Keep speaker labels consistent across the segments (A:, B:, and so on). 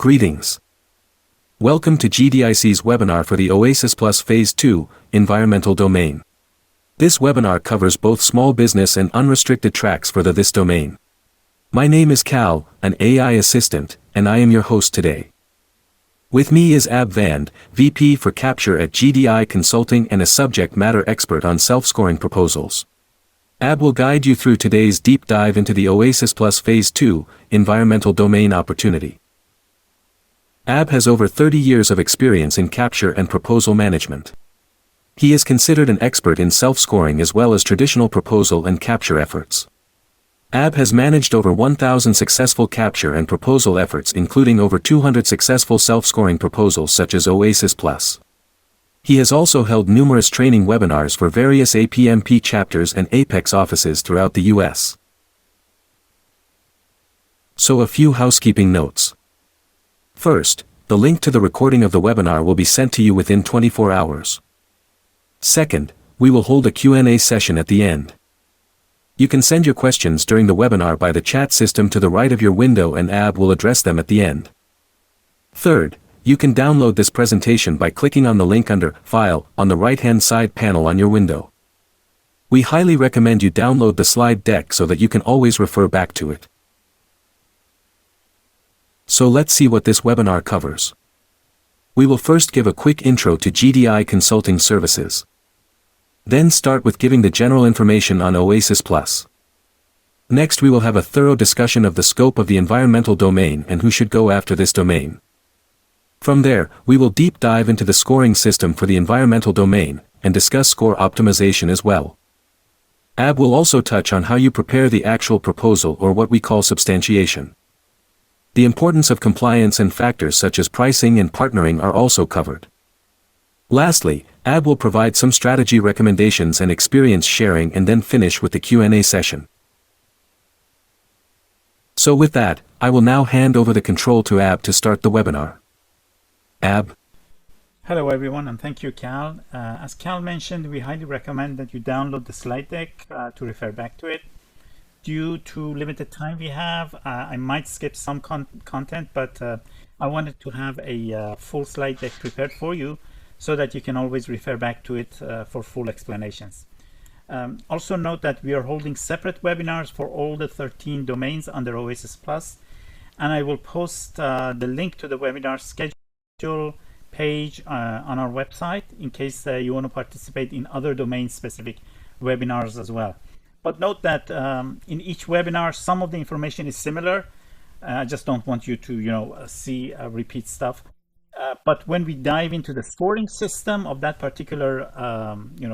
A: Greetings. Welcome to GDIC's webinar for the OASIS+ Phase II, Environmental Domain. This webinar covers both small business and unrestricted tracks for this domain. My name is Cal, an AI assistant, and I am your host today. With me is Ab Vand, VP for Capture at GDI Consulting and a subject matter expert on self-scoring proposals. Ab will guide you through today's deep dive into the OASIS+ Phase II, Environmental Domain opportunity. Ab has over 30 years of experience in capture and proposal management. He is considered an expert in self-scoring as well as traditional proposal and capture efforts. Ab has managed over 1,000 successful capture and proposal efforts, including over 200 successful self-scoring proposals such as OASIS+. He has also held numerous training webinars for various APMP chapters and Apex offices throughout the US. So a few housekeeping notes. First, the link to the recording of the webinar will be sent to you within 24 hours. Second, we will hold a Q&A session at the end. You can send your questions during the webinar by the chat system to the right of your window and Ab will address them at the end. Third, you can download this presentation by clicking on the link under File on the right-hand side panel on your window. We highly recommend you download the slide deck so that you can always refer back to it. So let's see what this webinar covers. We will first give a quick intro to GDI Consulting Services. Then start with giving the general information on OASIS+. Next we will have a thorough discussion of the scope of the environmental domain and who should go after this domain. From there, we will deep dive into the scoring system for the environmental domain, and discuss score optimization as well. Ab will also touch on how you prepare the actual proposal or what we call substantiation. The importance of compliance and factors such as pricing and partnering are also covered. Lastly, Ab will provide some strategy recommendations and experience sharing and then finish with the Q&A session. So with that, I will now hand over the control to Ab to start the webinar. Ab.
B: Hello everyone, and thank you, Cal. As Cal mentioned, we highly recommend that you download the slide deck to refer back to it. Due to limited time we have, I might skip some content, but I wanted to have a full slide deck prepared for you so that you can always refer back to it for full explanations. Also note that we are holding separate webinars for all the 13 domains under OASIS+, and I will post the link to the webinar schedule page on our website in case you want to participate in other domain-specific webinars as well. But note that in each webinar, some of the information is similar. I just don't want you to, see repeat stuff. But when we dive into the scoring system of that particular,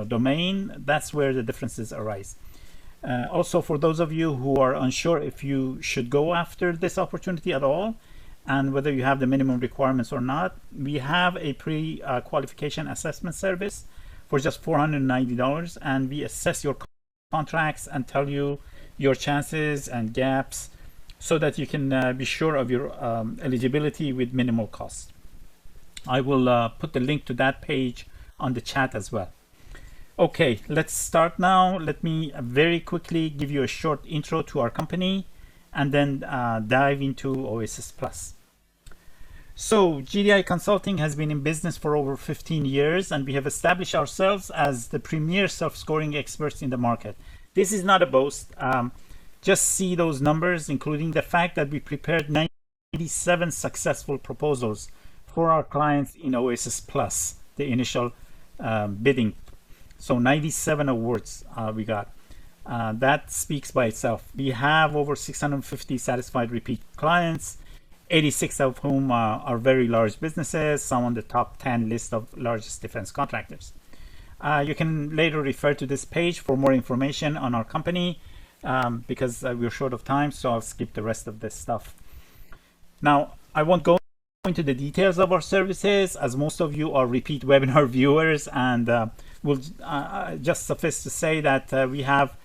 B: domain, that's where the differences arise. Also, for those of you who are unsure if you should go after this opportunity at all, and whether you have the minimum requirements or not, we have a pre-qualification assessment service for just $490, and we assess your contracts and tell you your chances and gaps so that you can be sure of your eligibility with minimal cost. I will put the link to that page on the chat as well. Okay, let's start now. Let me very quickly give you a short intro to our company and then dive into OASIS+. So GDI Consulting has been in business for over 15 years, and we have established ourselves as the premier self-scoring experts in the market. This is not a boast. Just see those numbers, including the fact that we prepared 97 successful proposals for our clients in OASIS+, the initial bidding. So 97 awards we got. That speaks by itself. We have over 650 satisfied repeat clients, 86 of whom are very large businesses, some on the top 10 list of largest defense contractors. You can later refer to this page for more information on our company because we're short of time, so I'll skip the rest of this stuff. Now, I won't go into the details of our services as most of you are repeat webinar viewers, and we'll just suffice to say that we have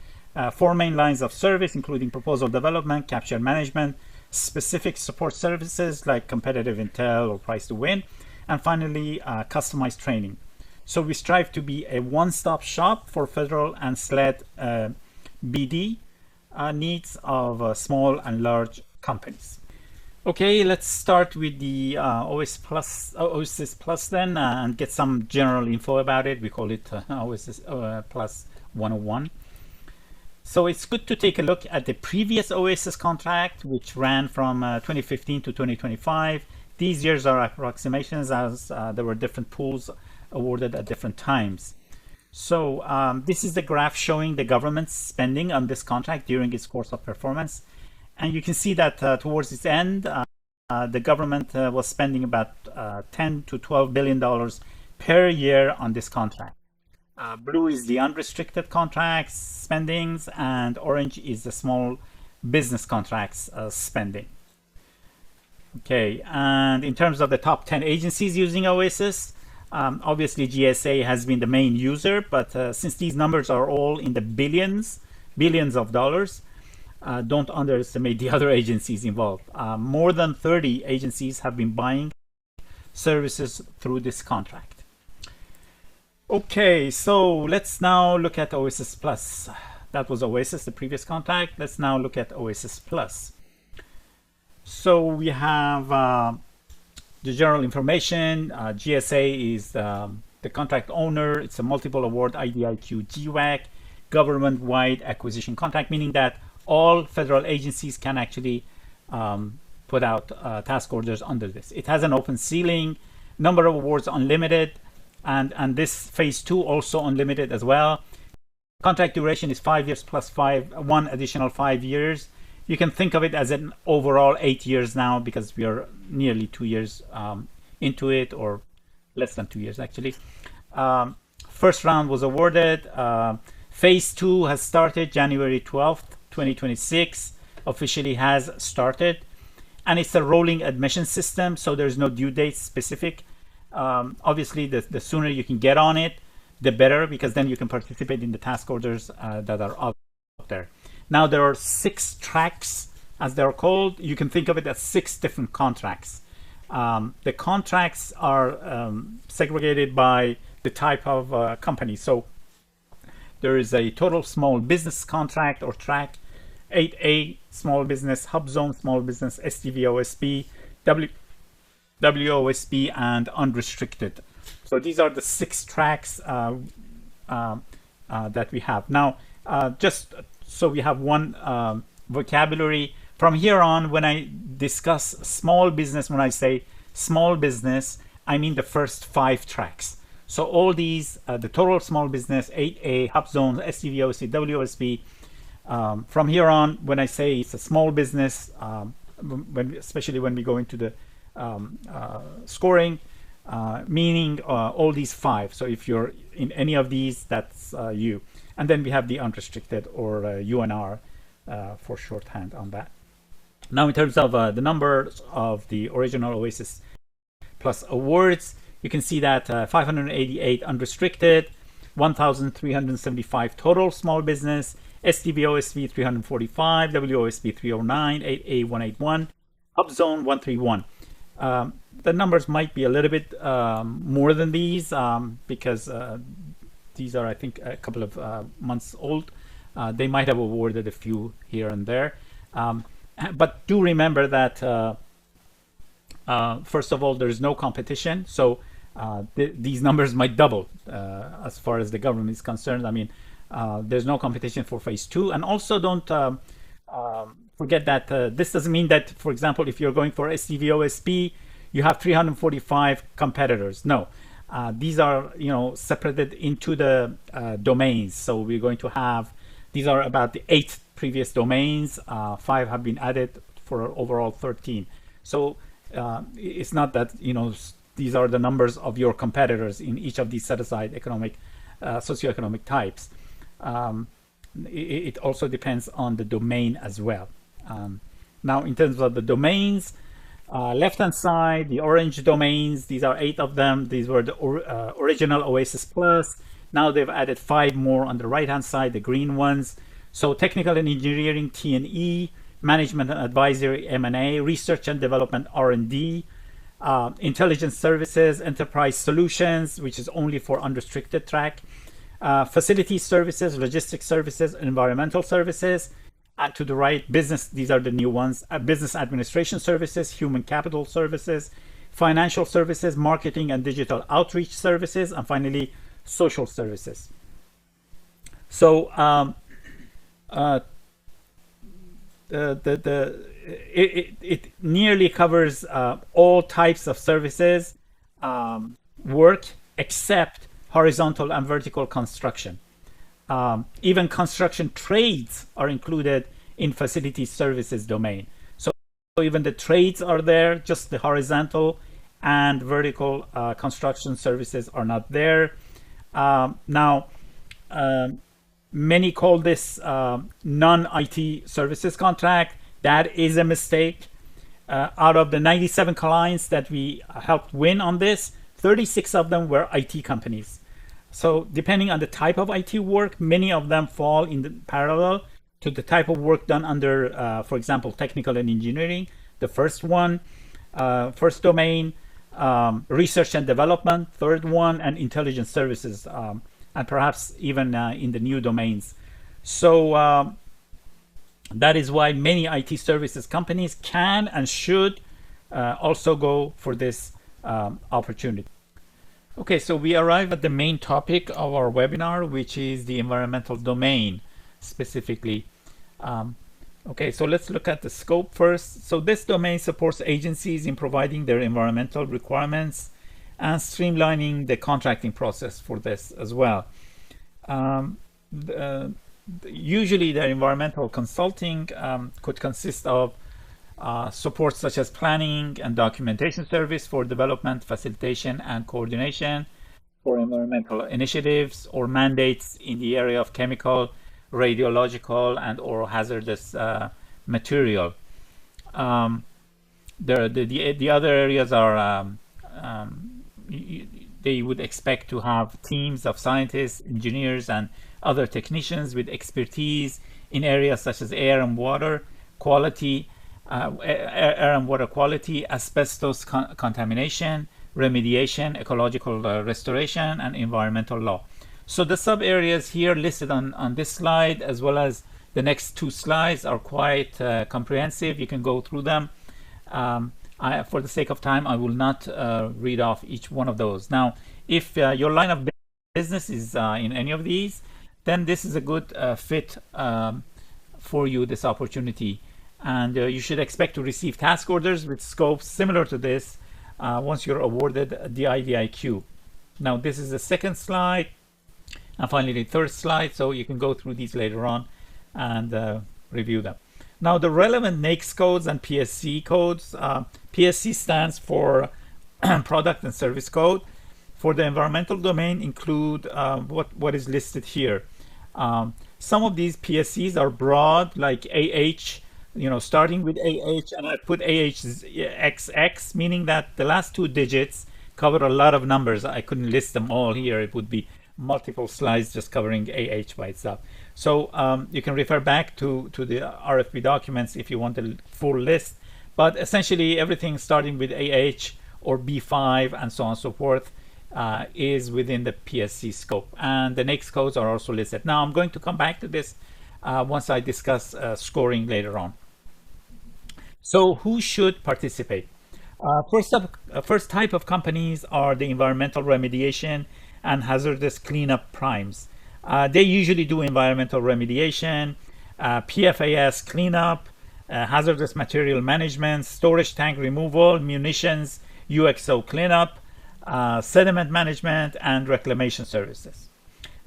B: 4 main lines of service, including proposal development, capture management, specific support services like competitive intel or price to win, and finally customized training. So we strive to be a one-stop shop for federal and SLED BD needs of small and large companies. Okay, let's start with the OASIS Plus then, and get some general info about it. We call it OASIS Plus 101. So it's good to take a look at the previous OASIS contract, which ran from 2015 to 2025. These years are approximations, as there were different pools awarded at different times. So this is the graph showing the government's spending on this contract during its course of performance. And you can see that towards its end, the government was spending about $10 to $12 billion per year on this contract. Blue is the unrestricted contracts spendings, and orange is the small business contracts spending. Okay, and in terms of the top 10 agencies using OASIS, obviously GSA has been the main user, but since these numbers are all in the billions of dollars, don't underestimate the other agencies involved. More than 30 agencies have been buying services through this contract. Okay, so let's now look at OASIS Plus. That was OASIS, the previous contract. Let's now look at OASIS Plus. So we have the general information. GSA is the contract owner. It's a multiple award IDIQ GWAC, government-wide acquisition contract, meaning that all federal agencies can actually put out task orders under this. It has an open ceiling, number of awards unlimited, and this phase 2 also unlimited as well. Contract duration is 5 years plus one additional 5 years. You can think of it as an overall 8 years now, because we are nearly 2 years into it, or less than 2 years actually. First round was awarded. Phase 2 has started January 12th, 2026, officially has started. And it's a rolling admission system, so there's no due date specific. Obviously, the sooner you can get on it, the better, because then you can participate in the task orders that are out there. Now, there are 6 tracks, as they're called. You can think of it as 6 different contracts. The contracts are segregated by the type of company. So there is a total small business contract or track, 8A small business, hub zone small business, STVOSB, WOSB, and unrestricted. So these are the 6 tracks that we have. Now, just so we have one vocabulary, from here on, when I discuss small business, when I say small business, I mean the first 5 tracks. So all these, the total small business, 8A, hub zones, STVOC, WOSB, from here on, when I say it's a small business, especially when we go into the scoring, meaning all these 5. So if you're in any of these, that's you. And then we have the unrestricted, or UNR for shorthand on that. Now, in terms of the numbers of the original OASIS Plus awards, you can see that 588 unrestricted, 1,375 total small business, STVOSB 345, WOSB 309, 8A 181, Hub Zone 131. The numbers might be a little bit more than these, because these are, I think, a couple of months old. They might have awarded a few here and there. But do remember that, first of all, there's no competition. So these numbers might double as far as the government is concerned. I mean, there's no competition for phase 2. And also don't forget that this doesn't mean that, for example, if you're going for STVOSB, you have 345 competitors. No. These are, separated into the domains. So we're going to have, these are about the 8 previous domains. 5 have been added for overall 13. So it's not that, these are the numbers of your competitors in each of these set aside economic, socioeconomic types. It also depends on the domain as well. Now, in terms of the domains, left-hand side, the orange domains, these are 8 of them. These were the original OASIS Plus. Now they've added 5 more on the right-hand side, the green ones. So technical and engineering, T&E, management and advisory, M&A, research and development, R&D, intelligence services, enterprise solutions, which is only for unrestricted track, facility services, logistics services, environmental services, And to the right, business, these are the new ones, business administration services, human capital services, financial services, marketing and digital outreach services, and finally, social services. So it nearly covers all types of services work except horizontal and vertical construction. Even construction trades are included in facility services domain. So even the trades are there, just the horizontal and vertical construction services are not there. Now, many call this non-IT services contract. That is a mistake. Out of the 97 clients that we helped win on this, 36 of them were IT companies. So depending on the type of IT work, many of them fall in the parallel to the type of work done under, for example, technical and engineering. The first one, first domain, research and development, third one, and intelligence services, and perhaps even in the new domains. So that is why many IT services companies can and should also go for this opportunity. Okay, so we arrive at the main topic of our webinar, which is the environmental domain specifically. Okay, so let's look at the scope first. So this domain supports agencies in providing their environmental requirements and streamlining the contracting process for this as well. Usually the environmental consulting could consist of support such as planning and documentation service for development, facilitation, and coordination for environmental initiatives or mandates in the area of chemical, radiological, and or hazardous material. The other areas are they would expect to have teams of scientists, engineers, and other technicians with expertise in areas such as air and water quality, air and water quality, asbestos contamination, remediation, ecological restoration, and environmental law. So the sub areas here listed on this slide, as well as the next two slides, are quite comprehensive. You can go through them. For the sake of time, I will not read off each one of those. Now, if your line of business is in any of these, then this is a good fit for you, this opportunity. And you should expect to receive task orders with scopes similar to this once you're awarded the IDIQ. Now, this is the second slide, and finally the third slide, so you can go through these later on and review them. Now, the relevant NAICS codes and PSC codes. PSC stands for Product and Service Code. For the environmental domain include what is listed here. Some of these PSCs are broad, like AH, starting with AH, and I put AHXX, meaning that the last two digits cover a lot of numbers. I couldn't list them all here. It would be multiple slides just covering AH by itself. So you can refer back to the RFP documents if you want a full list. But essentially, everything starting with AH or B5 and so on and so forth is within the PSC scope. And the NAICS codes are also listed. Now, I'm going to come back to this once I discuss scoring later on. So who should participate? First type of companies are the environmental remediation and hazardous cleanup primes. They usually do environmental remediation, PFAS cleanup, hazardous material management, storage tank removal, munitions, UXO cleanup, sediment management, and reclamation services.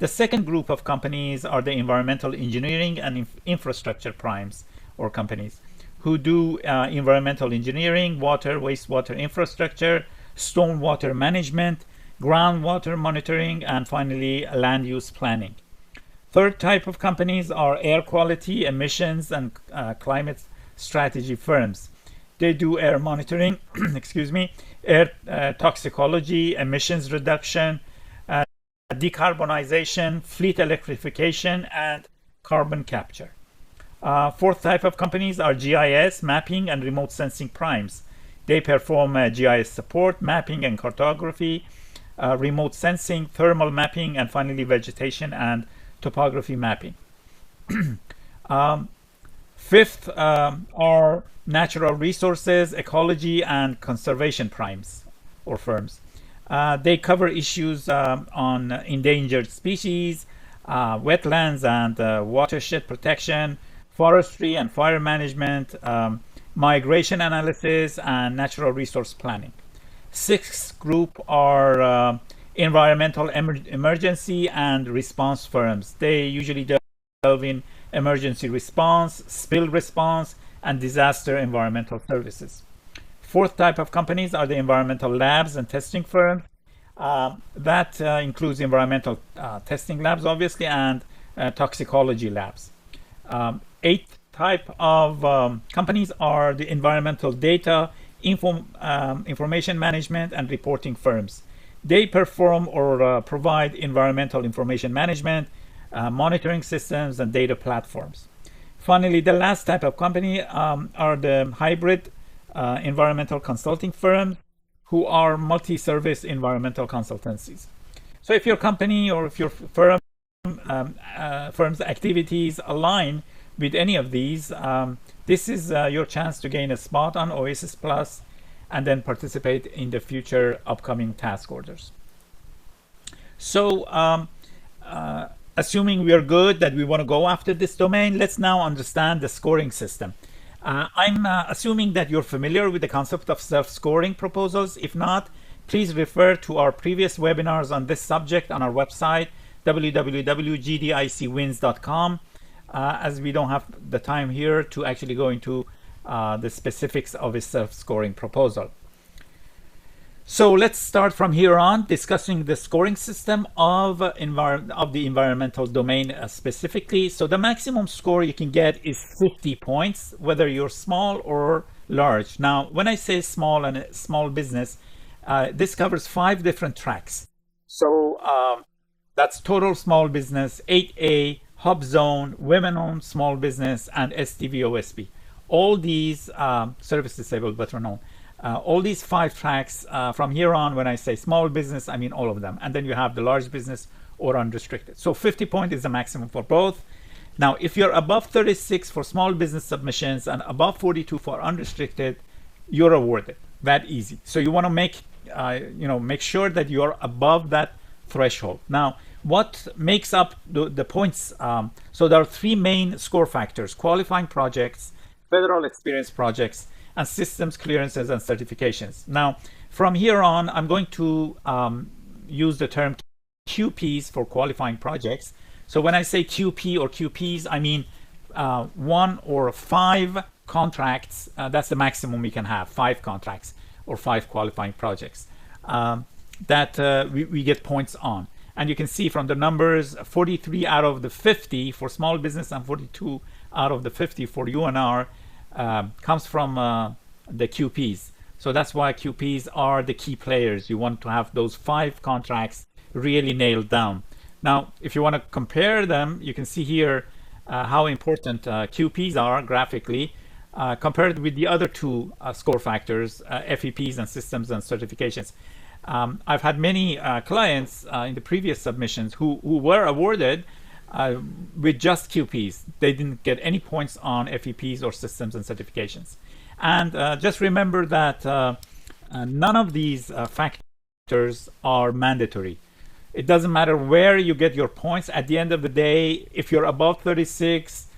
B: The second group of companies are the environmental engineering and infrastructure primes or companies who do environmental engineering, water, wastewater infrastructure, stormwater management, groundwater monitoring, and finally land use planning. Third type of companies are air quality, emissions, and climate strategy firms. They do air monitoring, excuse me, air toxicology, emissions reduction, decarbonization, fleet electrification, and carbon capture. Fourth type of companies are GIS, mapping, and remote sensing primes. They perform GIS support, mapping and cartography, remote sensing, thermal mapping, and finally vegetation and topography mapping. Fifth are natural resources, ecology, and conservation primes or firms. They cover issues on endangered species, wetlands and watershed protection, forestry and fire management, migration analysis, and natural resource planning. Sixth group are environmental emergency and response firms. They usually delve in emergency response, spill response, and disaster environmental services. Fourth type of companies are the environmental labs and testing firms. That includes environmental testing labs, obviously, and toxicology labs. Eighth type of companies are the environmental data, information management, and reporting firms. They perform or provide environmental information management, monitoring systems, and data platforms. Finally, the last type of company are the hybrid environmental consulting firms, who are multi-service environmental consultancies. So if your company or if your firm's activities align with any of these, this is your chance to gain a spot on OASIS Plus and then participate in the future upcoming task orders. So assuming we are good that we want to go after this domain, let's now understand the scoring system. I'm assuming that you're familiar with the concept of self-scoring proposals. If not, please refer to our previous webinars on this subject on our website, www.gdicwins.com, as we don't have the time here to actually go into the specifics of a self-scoring proposal. So let's start from here on discussing the scoring system of the environmental domain specifically. So the maximum score you can get is 50 points, whether you're small or large. Now, when I say small and small business, this covers 5 different tracks. So that's total small business, 8A, hub zone, women-owned small business, and STV-OSB. All these service disabled veteran-owned. All these 5 tracks from here on, when I say small business, I mean all of them. And then you have the large business or unrestricted. So 50 points is the maximum for both. Now, if you're above 36 for small business submissions and above 42 for unrestricted, you're awarded. That easy. So you want to make sure that you're above that threshold. Now, what makes up the points? So there are 3 main score factors: qualifying projects, federal experience projects, and systems clearances and certifications. Now, from here on, I'm going to use the term QPs for qualifying projects. So when I say QP or QPs, I mean 1 or 5 contracts. That's the maximum we can have, 5 contracts or 5 qualifying projects that we get points on. And you can see from the numbers, 43 out of the 50 for small business and 42 out of the 50 for UNR comes from the QPs. So that's why QPs are the key players. You want to have those 5 contracts really nailed down. Now, if you want to compare them, you can see here how important QPs are graphically compared with the other 2 score factors, FEPs and systems and certifications. I've had many clients in the previous submissions who were awarded with just QPs. They didn't get any points on FEPs or systems and certifications. And just remember that none of these factors are mandatory. It doesn't matter where you get your points. At the end of the day, if you're above 36,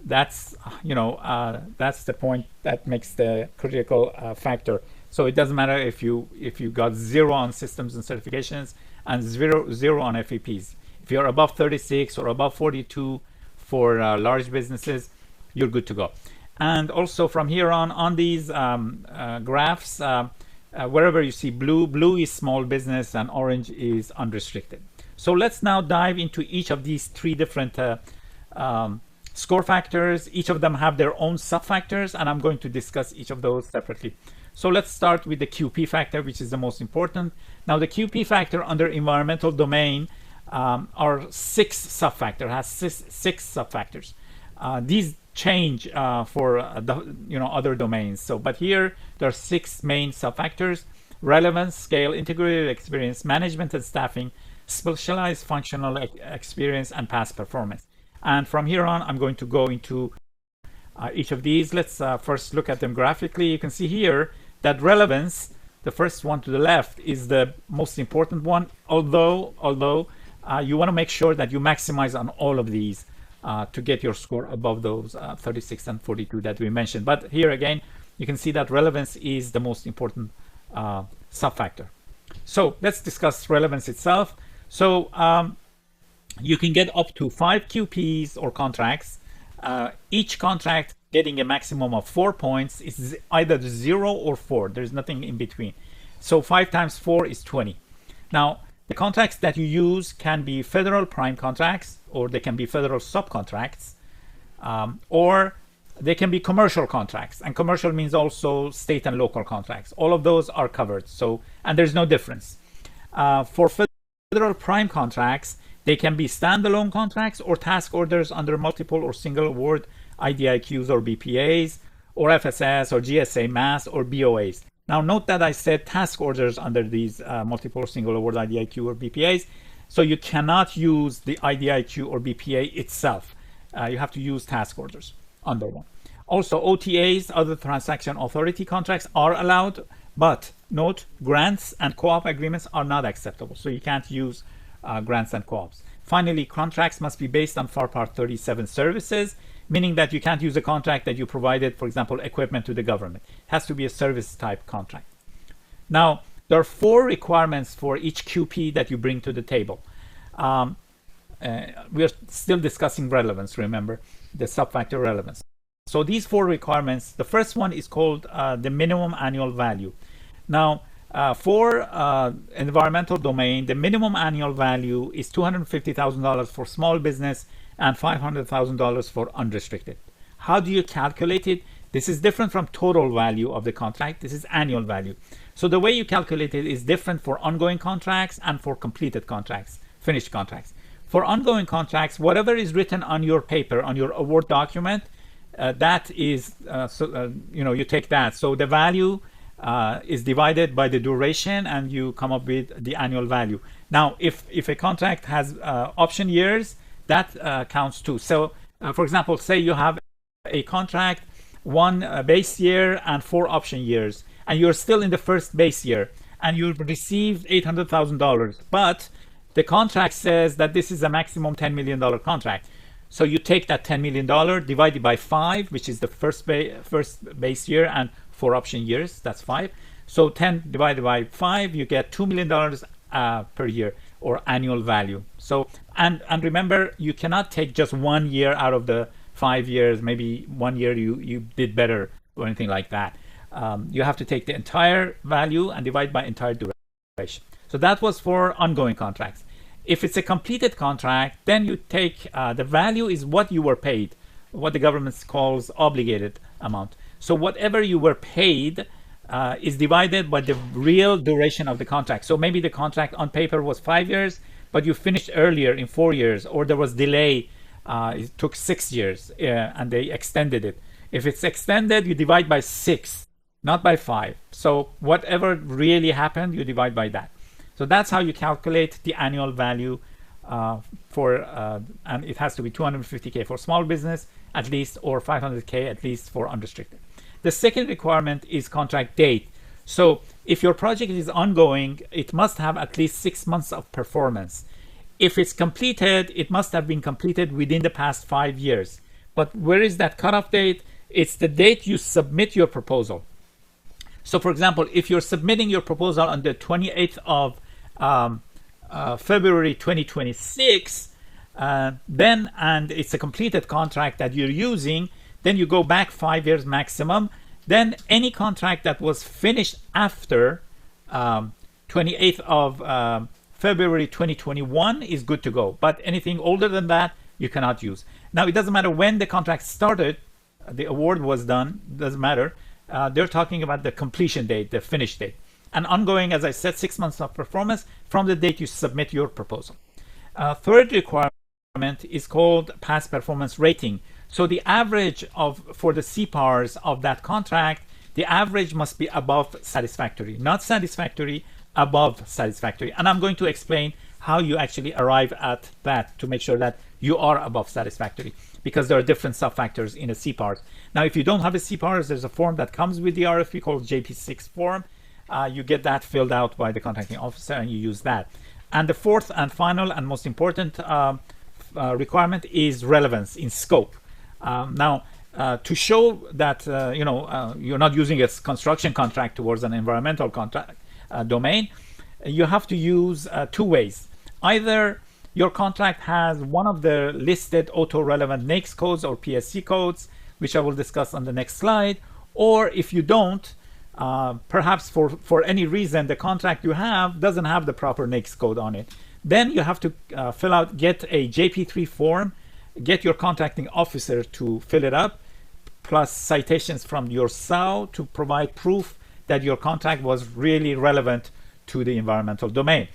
B: that's the point that makes the critical factor. So it doesn't matter if you got 0 on systems and certifications and zero on FEPs. If you're above 36 or above 42 for large businesses, you're good to go. And also from here on these graphs, wherever you see blue is small business and orange is unrestricted. So let's now dive into each of these 3 different score factors. Each of them have their own sub-factors, and I'm going to discuss each of those separately. So let's start with the QP factor, which is the most important. Now, the QP factor under environmental domain are 6 sub-factors, has 6 sub-factors. These change for other domains. So, but here there are 6 main sub-factors: relevance, scale, integrated experience, management and staffing, specialized functional experience, and past performance. And from here on, I'm going to go into each of these. Let's first look at them graphically. You can see here that relevance, the first one to the left, is the most important one, although you want to make sure that you maximize on all of these to get your score above those 36 and 42 that we mentioned. But here again, you can see that relevance is the most important sub-factor. So let's discuss relevance itself. So you can get up to 5 QPs or contracts. Each contract getting a maximum of 4 points is either 0 or 4. There's nothing in between. So 5 times 4 is 20. Now, the contracts that you use can be federal prime contracts, or they can be federal subcontracts, or they can be commercial contracts. And commercial means also state and local contracts. All of those are covered. So, and there's no difference. For federal prime contracts, they can be standalone contracts or task orders under multiple or single award IDIQs or BPAs, or FSS or GSA mass or BOAs. Now note that I said task orders under these multiple or single award IDIQ or BPAs. So you cannot use the IDIQ or BPA itself. You have to use task orders under one. Also, OTAs, other transaction authority contracts, are allowed, but note, grants and co-op agreements are not acceptable. So you can't use grants and co-ops. Finally, contracts must be based on FAR Part 37 services, meaning that you can't use a contract that you provided, for example, equipment to the government. It has to be a service type contract. Now, there are 4 requirements for each QP that you bring to the table. We are still discussing relevance, remember, the sub-factor relevance. So these 4 requirements, the first one is called the minimum annual value. Now, for environmental domain, the minimum annual value is $250,000 for small business and $500,000 for unrestricted. How do you calculate it? This is different from total value of the contract. This is annual value. So the way you calculate it is different for ongoing contracts and for completed contracts, finished contracts. For ongoing contracts, whatever is written on your paper, on your award document, that is, you take that. So the value is divided by the duration and you come up with the annual value. Now, if a contract has option years, that counts too. So, for example, say you have a contract, 1 base year and 4 option years, and you're still in the first base year, and you received $800,000, but the contract says that this is a maximum $10 million contract. So you take that $10 million, divide it by 5, which is the first base year, and 4 option years, that's 5. So 10 divided by 5, you get $2 million per year, or annual value. So, and remember, you cannot take just 1 year out of the 5 years. Maybe 1 year you did better or anything like that. You have to take the entire value and divide by entire duration. So that was for ongoing contracts. If it's a completed contract, then you take the value is what you were paid, what the government calls obligated amount. So whatever you were paid is divided by the real duration of the contract. So maybe the contract on paper was 5 years, but you finished earlier in 4 years, or there was delay. It took 6 years and they extended it. If it's extended, you divide by 6, not by 5. So whatever really happened, you divide by that. So that's how you calculate the annual value and it has to be $250K for small business at least, or $500K at least for unrestricted. The second requirement is contract date. So if your project is ongoing, it must have at least 6 months of performance. If it's completed, it must have been completed within the past 5 years. But where is that cutoff date? It's the date you submit your proposal. So for example, if you're submitting your proposal on the 28th of February 2026, then, and it's a completed contract that you're using, then you go back 5 years maximum. Then any contract that was finished after 28th of February 2021 is good to go. But anything older than that, you cannot use. Now, it doesn't matter when the contract started, the award was done, doesn't matter. They're talking about the completion date, the finish date. And ongoing, as I said, 6 months of performance from the date you submit your proposal. Third requirement is called past performance rating. So the average for the CPARs of that contract, the average must be above satisfactory, not satisfactory, above satisfactory. And I'm going to explain how you actually arrive at that to make sure that you are above satisfactory. because there are different sub-factors in a CPARS. Now, if you don't have a CPARS, there's a form that comes with the RFP called JP6 form. You get that filled out by the contracting officer and you use that. And the fourth and final and most important requirement is relevance in scope. To show that you're not using a construction contract towards an environmental contract domain, you have to use two ways. Either your contract has one of the listed auto-relevant NAICS codes or PSC codes, which I will discuss on the next slide, or if you don't, perhaps for any reason the contract you have doesn't have the proper NAICS code on it, then you have to get a JP3 form, get your contracting officer to fill it up, plus citations from your SAO to provide proof that your contract was really relevant to the environmental domain.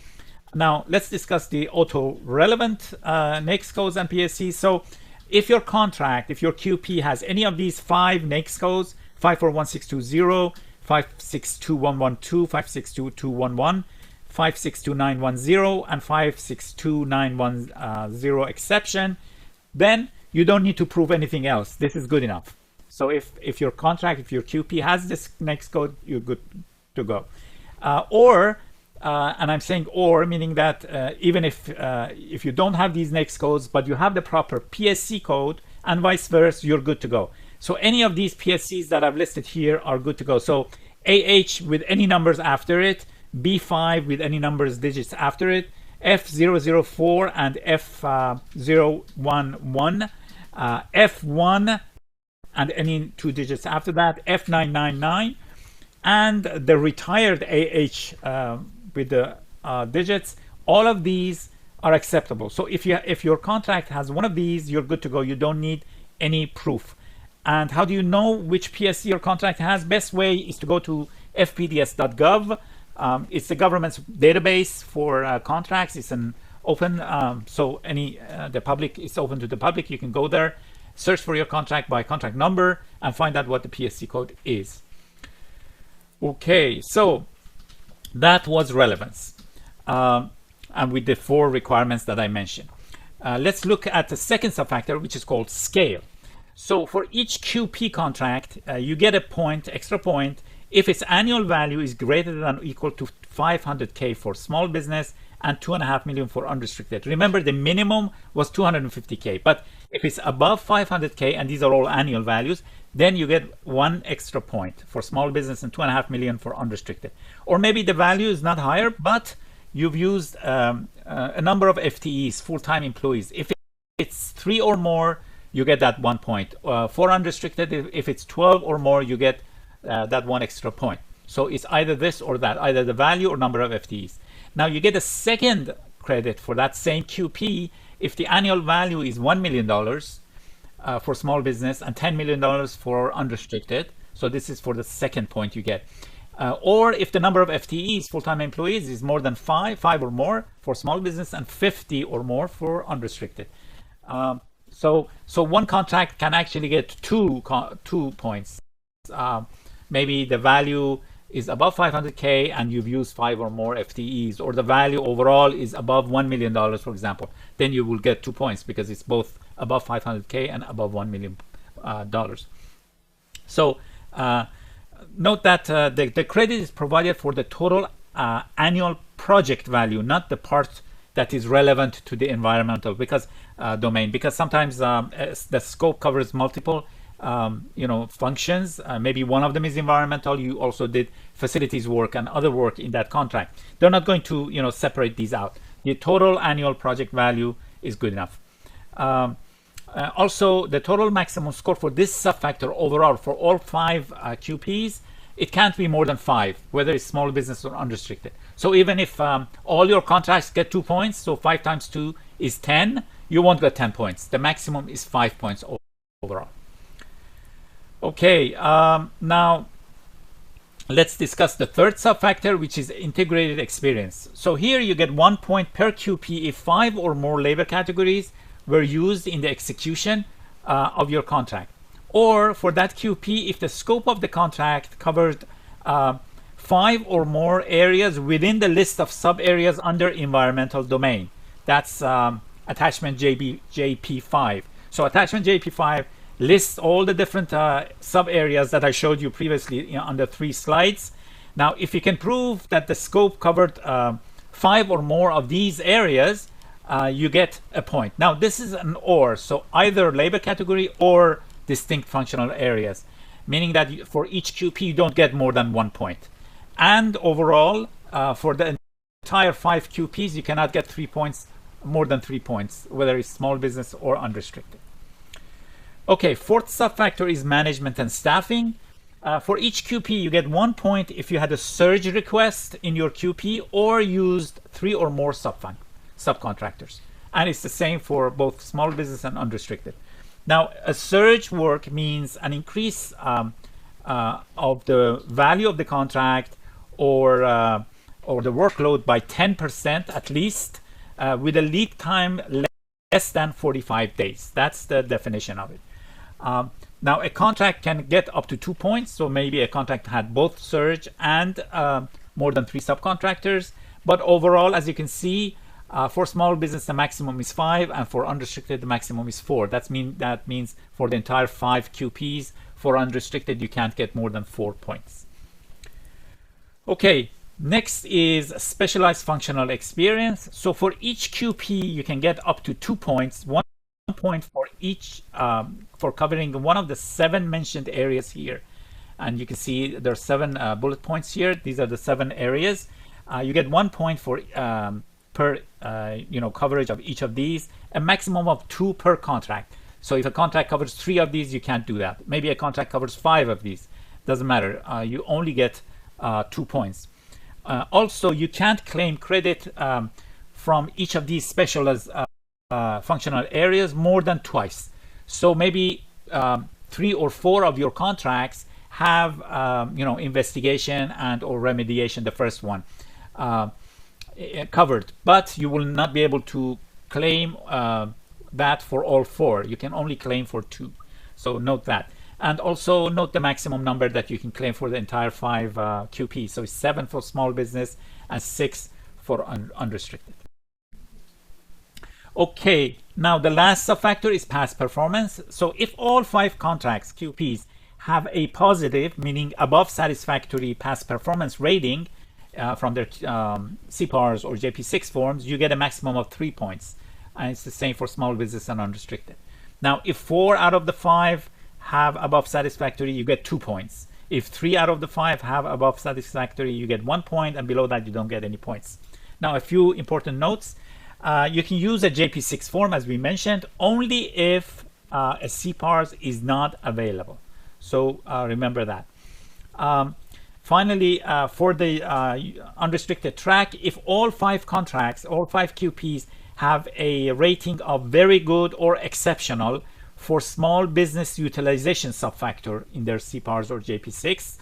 B: Now, let's discuss the auto-relevant NAICS codes and PSCs. So if your contract, if your QP has any of these 5 NAICS codes, 541620, 562112, 562211, 562910, and 562910 exception, then you don't need to prove anything else. This is good enough. So if your contract, if your QP has this NAICS code, you're good to go. And I'm saying or, meaning that even if you don't have these NAICS codes, but you have the proper PSC code and vice versa, you're good to go. So any of these PSCs that I've listed here are good to go. So AH with any numbers after it, B5 with any numbers digits after it, F004 and F011, F1 and any 2 digits after that, F999, and the retired AH with the digits. All of these are acceptable. So if your contract has one of these, you're good to go. You don't need any proof. And how do you know which PSC your contract has? Best way is to go to fpds.gov. It's the government's database for contracts. It's an open, so the public is open to the public. You can go there, search for your contract by contract number, and find out what the PSC code is. Okay, so that was relevance, and with the 4 requirements that I mentioned. Let's look at the second subfactor, which is called scale. So for each QP contract, you get a point, extra point, if its annual value is greater than or equal to 500K for small business and 2.5 million for unrestricted. Remember, the minimum was 250K, but if it's above 500K, and these are all annual values, then you get 1 extra point for small business and 2.5 million for unrestricted. Or maybe the value is not higher, but you've used a number of FTEs, full-time employees. If it's 3 or more, you get that 1 point. For unrestricted, if it's 12 or more, you get that 1 extra point. So it's either this or that, either the value or number of FTEs. Now you get a second credit for that same QP if the annual value is $1 million for small business and $10 million for unrestricted. So this is for the second point you get. Or if the number of FTEs, full-time employees, is more than 5 or more for small business and 50 or more for unrestricted. So one contract can actually get 2 points. Maybe the value is above 500K and you've used 5 or more FTEs, or the value overall is above $1 million, for example. Then you will get 2 points because it's both above 500K and above $1 million. So note that the credit is provided for the total annual project value, not the part that is relevant to the environmental domain, because sometimes the scope covers multiple functions. Maybe one of them is environmental. You also did facilities work and other work in that contract. They're not going to separate these out. The total annual project value is good enough. Also, the total maximum score for this subfactor overall for all 5 QPs, it can't be more than 5, whether it's small business or unrestricted. So even if all your contracts get 2 points, so 5 times 2 is 10, you won't get 10 points. The maximum is 5 points overall. Okay, now let's discuss the third subfactor, which is integrated experience. So here you get 1 point per QP if 5 or more labor categories were used in the execution of your contract. Or for that QP, if the scope of the contract covered 5 or more areas within the list of sub-areas under environmental domain. That's attachment JP5. So attachment JP5 lists all the different sub areas that I showed you previously on the 3 slides. Now, if you can prove that the scope covered 5 or more of these areas, you get a point. Now, this is an or, so either labor category or distinct functional areas, meaning that for each QP you don't get more than 1 point. And overall, for the entire 5 QPs, you cannot get 3 points, more than 3 points, whether it's small business or unrestricted. Okay, 4th subfactor is management and staffing. For each QP, you get 1 point if you had a surge request in your QP or used 3 or more subcontractors. And it's the same for both small business and unrestricted. Now, a surge work means an increase of the value of the contract or the workload by 10% at least, with a lead time less than 45 days. That's the definition of it. Now, a contract can get up to 2 points. So maybe a contract had both surge and more than 3 subcontractors. But overall, as you can see, for small business, the maximum is 5, and for unrestricted, the maximum is 4. That means for the entire 5 QPs, for unrestricted, you can't get more than 4 points. Okay, next is specialized functional experience. So for each QP, you can get up to 2 points, 1 point for each, for covering one of the 7 mentioned areas here. And you can see there are 7 bullet points here. These are the 7 areas. You get 1 point for per coverage of each of these, a maximum of 2 per contract. So if a contract covers 3 of these, you can't do that. Maybe a contract covers 5 of these, doesn't matter. You only get 2 points. Also, you can't claim credit from each of these specialized functional areas more than twice. So maybe 3 or 4 of your contracts have investigation and or remediation, the first one, covered, but you will not be able to claim that for all 4. You can only claim for 2. So note that. And also note the maximum number that you can claim for the entire 5 QP. So it's 7 for small business and 6 for unrestricted. Okay, now the last subfactor is past performance. So if all 5 contracts, QPs, have a positive, meaning above satisfactory past performance rating from their CPARs or JP6 forms, you get a maximum of 3 points. And it's the same for small business and unrestricted. Now, if 4 out of the 5 have above satisfactory, you get 2 points. If 3 out of the 5 have above satisfactory, you get 1 point, and below that you don't get any points. Now, a few important notes. You can use a JP6 form, as we mentioned, only if a CPARS is not available. So remember that. Finally, for the unrestricted track, if all 5 contracts, all 5 QPs have a rating of very good or exceptional for small business utilization subfactor in their CPARS or JP6,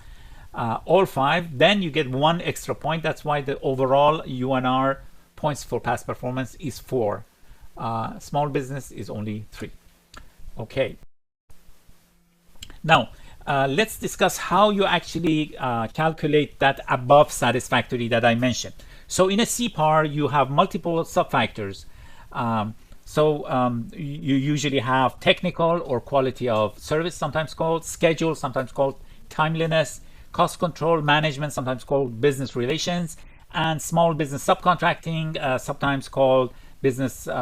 B: all 5, then you get 1 extra point. That's why the overall UNR points for past performance is 4. Small business is only 3. Okay. Now, let's discuss how you actually calculate that above satisfactory that I mentioned. So in a CPAR, you have multiple subfactors. You usually have technical or quality of service, sometimes called schedule, sometimes called timeliness, cost control, management, sometimes called business relations, and small business subcontracting, sometimes called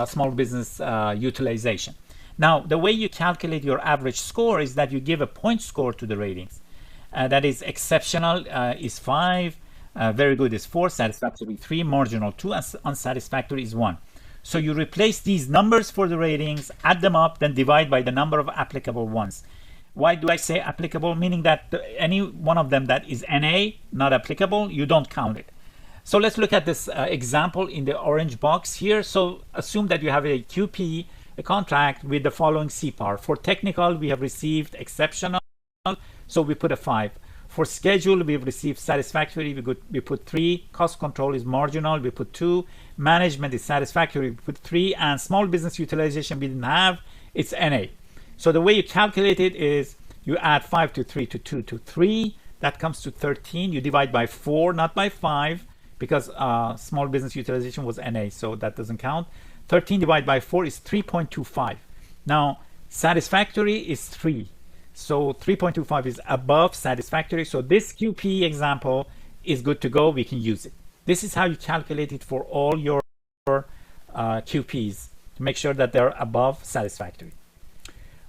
B: small business utilization. Now, the way you calculate your average score is that you give a point score to the ratings. That is exceptional is 5, very good is 4, satisfactory 3, marginal 2, and unsatisfactory is 1. So you replace these numbers for the ratings, add them up, then divide by the number of applicable ones. Why do I say applicable? Meaning that any one of them that is NA, not applicable, you don't count it. So let's look at this example in the orange box here. So assume that you have a QP, a contract with the following CPAR. For technical, we have received exceptional, so we put a 5. For schedule, we've received satisfactory, we put 3. Cost control is marginal, we put 2. Management is satisfactory, we put 3. And small business utilization we didn't have, it's NA. So the way you calculate it is you add 5 to 3 to 2 to 3. That comes to 13. You divide by 4, not by 5, because small business utilization was NA, so that doesn't count. 13 divided by 4 is 3.25. Now, Satisfactory is 3. So 3.25 is above satisfactory. So this QP example is good to go. We can use it. This is how you calculate it for all your QPs to make sure that they're above satisfactory.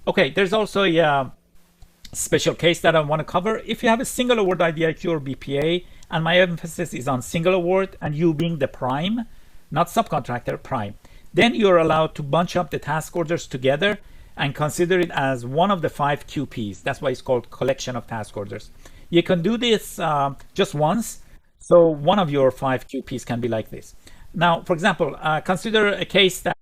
B: Okay, there's also a special case that I want to cover. If you have a single award IDIQ or BPA, and my emphasis is on single award and you being the prime, not subcontractor, prime, then you're allowed to bunch up the task orders together and consider it as one of the 5 QPs. That's why it's called collection of task orders. You can do this just once. So one of your 5 QPs can be like this. Now, for example, consider a case that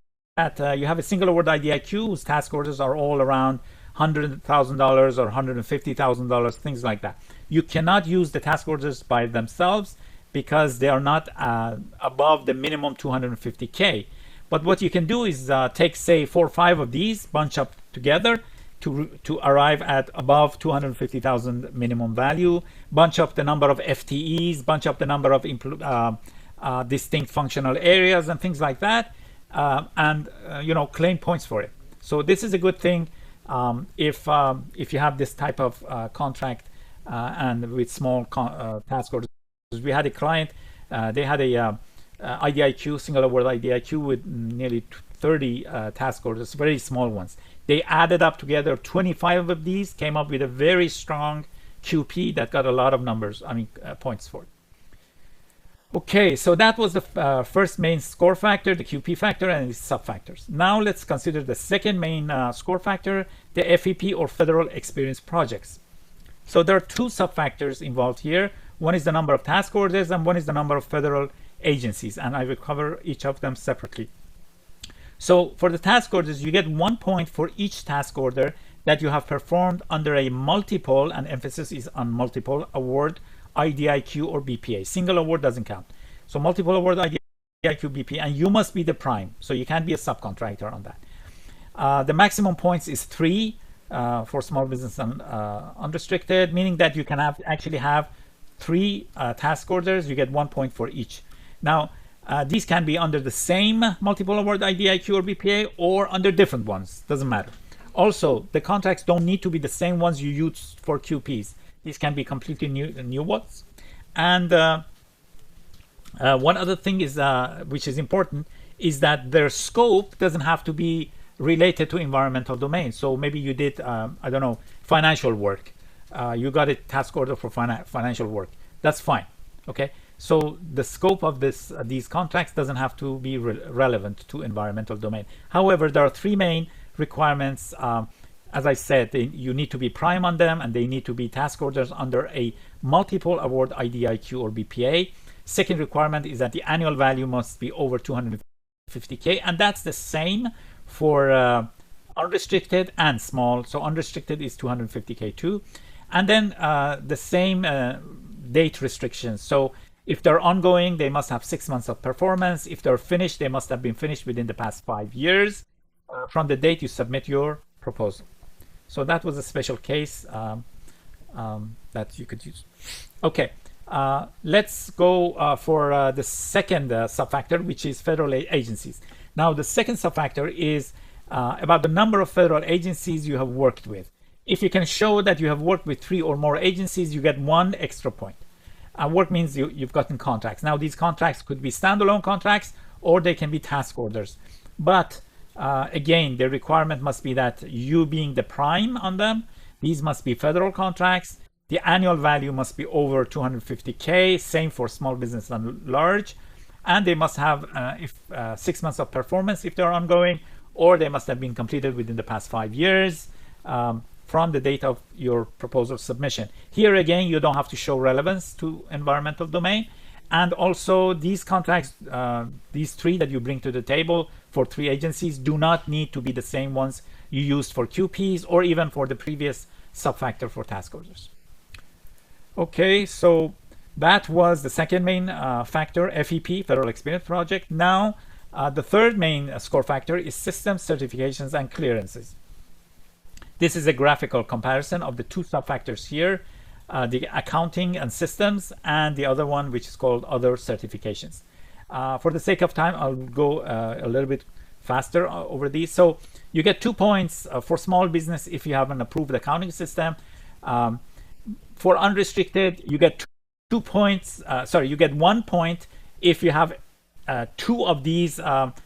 B: you have a single award IDIQ whose task orders are all around $100,000 or $150,000, things like that. You cannot use the task orders by themselves because they are not above the minimum 250K. But what you can do is take, say, 4 or 5 of these, bunch up together to arrive at above 250,000 minimum value, bunch up the number of FTEs, bunch up the number of distinct functional areas and things like that, and claim points for it. So this is a good thing if you have this type of contract and with small task orders. We had a client, they had a IDIQ, single award IDIQ with nearly 30 task orders, very small ones. They added up together 25 of these, came up with a very strong QP that got a lot of numbers, points for it. Okay, so that was the first main score factor, the QP factor, and its sub-factors. Now let's consider the second main score factor, the FEP or Federal Experience Projects. So there are 2 sub-factors involved here. One is the number of task orders and one is the number of federal agencies, and I will cover each of them separately. So for the task orders, you get 1 point for each task order that you have performed under a multiple, and emphasis is on multiple, award IDIQ or BPA. Single award doesn't count. So multiple award IDIQ, BPA, and you must be the prime. So you can't be a subcontractor on that. The maximum points is 3 for small business and unrestricted, meaning that you can actually have 3 task orders. You get 1 point for each. Now, these can be under the same multiple award IDIQ or BPA or under different ones. Doesn't matter. Also, the contracts don't need to be the same ones you use for QPs. These can be completely new ones. And one other thing is, which is important, is that their scope doesn't have to be related to environmental domain. So maybe you did, financial work. You got a task order for financial work. That's fine. Okay. So the scope of these contracts doesn't have to be relevant to environmental domain. However, there are 3 main requirements. As I said, you need to be prime on them, and they need to be task orders under a multiple award IDIQ or BPA. Second requirement is that the annual value must be over 250K, and that's the same for unrestricted and small. So unrestricted is 250K too. And then the same date restrictions. So if they're ongoing, they must have 6 months of performance. If they're finished, they must have been finished within the past 5 years from the date you submit your proposal. So that was a special case that you could use. Okay, let's go for the second subfactor, which is federal agencies. Now, the second subfactor is about the number of federal agencies you have worked with. If you can show that you have worked with 3 or more agencies, you get 1 extra point. Work means you've gotten contracts. Now, these contracts could be standalone contracts or they can be task orders. But again, the requirement must be that you being the prime on them. These must be federal contracts. The annual value must be over 250K, same for small business and large. And they must have 6 months of performance if they're ongoing, or they must have been completed within the past 5 years from the date of your proposal submission. Here again, you don't have to show relevance to environmental domain. And also these contracts, these 3 that you bring to the table for 3 agencies do not need to be the same ones you used for QPs or even for the previous subfactor for task orders. Okay, so that was the second main factor, FEP, Federal Experience Project. Now, the third main score factor is systems, certifications, and clearances. This is a graphical comparison of the 2 subfactors here, the accounting and systems, and the other one, which is called other certifications. For the sake of time, I'll go a little bit faster over these. So you get 2 points for small business if you have an approved accounting system. For unrestricted, you get 2 points. You get 1 point if you have 2 of these